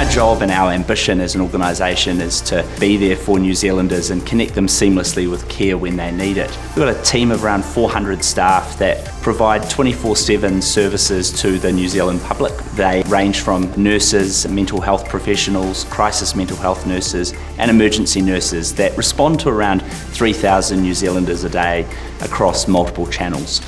Our job and our ambition as an organisation is to be there for New Zealanders and connect them seamlessly with care when they need it. We've got a team of around 400 staff that provide 24/7 services to the New Zealand public. They range from nurses, mental health professionals, crisis mental health nurses and emergency nurses that respond to around 3,000 New Zealanders a day across multiple channels.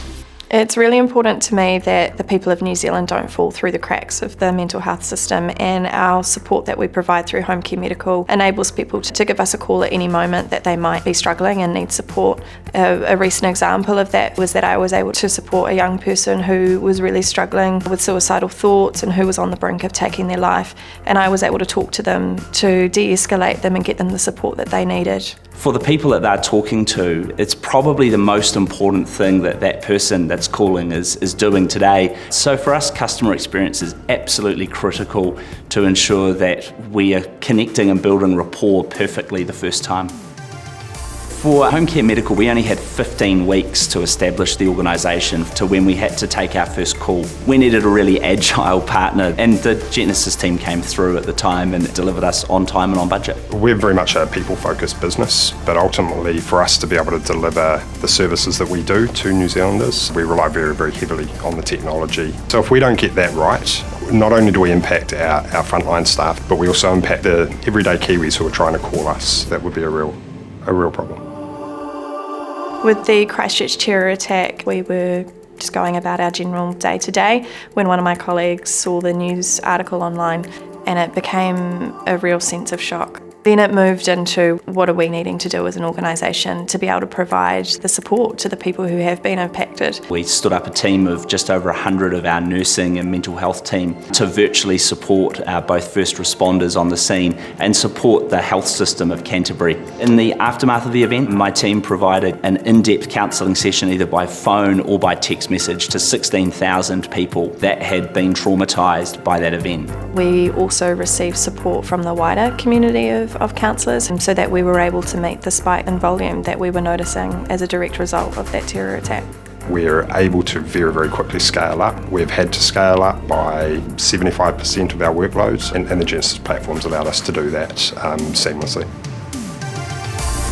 It's really important to me that the people of New Zealand don't fall through the cracks of the mental health system, and our support that we provide through Homecare Medical enables people to give us a call at any moment that they might be struggling and need support. A recent example of that was that I was able to support a young person who was really struggling with suicidal thoughts and who was on the brink of taking their life, and I was able to talk to them to de-escalate them and get them the support that they needed. For the people that they're talking to, it's probably the most important thing that that person that's calling is doing today. So for us, customer experience is absolutely critical to ensure that we are connecting and building rapport perfectly the first time. For Homecare Medical, we only had 15 weeks to establish the organisation to when we had to take our first call. We needed a really agile partner, and the Genesys team came through at the time and delivered us on time and on budget. We're very much a people-focused business, but ultimately for us to be able to deliver the services that we do to New Zealanders, we rely very, very heavily on the technology. So if we don't get that right, not only do we impact our frontline staff, but we also impact the everyday Kiwis who are trying to call us. That would be a real problem. With the Christchurch terror attack, we were just going about our general day-to-day when one of my colleagues saw the news article online, and it became a real sense of shock. Then it moved into what are we needing to do as an organisation to be able to provide the support to the people who have been impacted. We stood up a team of just over 100 of our nursing and mental health team to virtually support both first responders on the scene and support the health system of Canterbury. In the aftermath of the event, my team provided an in-depth counselling session either by phone or by text message to 16,000 people that had been traumatised by that event. We also received support from the wider community of counsellors, and so that we were able to meet the spike in volume that we were noticing as a direct result of that terror attack. We're able to very, very quickly scale up. We've had to scale up by 75% of our workloads, and the Genesys platforms allowed us to do that seamlessly.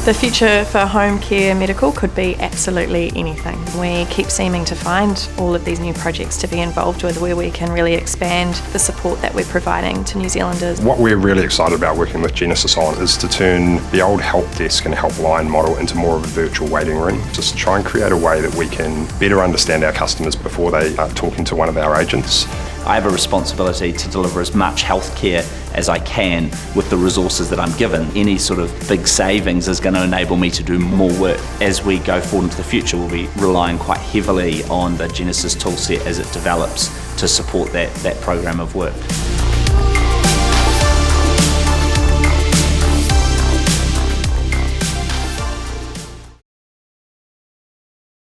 The future for Homecare Medical could be absolutely anything. We keep seeming to find all of these new projects to be involved with where we can really expand the support that we're providing to New Zealanders. What we're really excited about working with Genesys on is to turn the old help desk and helpline model into more of a virtual waiting room. Just try and create a way that we can better understand our customers before they are talking to one of our agents. I have a responsibility to deliver as much healthcare as I can with the resources that I'm given. Any sort of big savings is going to enable me to do more work. As we go forward into the future, we'll be relying quite heavily on the Genesys toolset as it develops to support that program of work.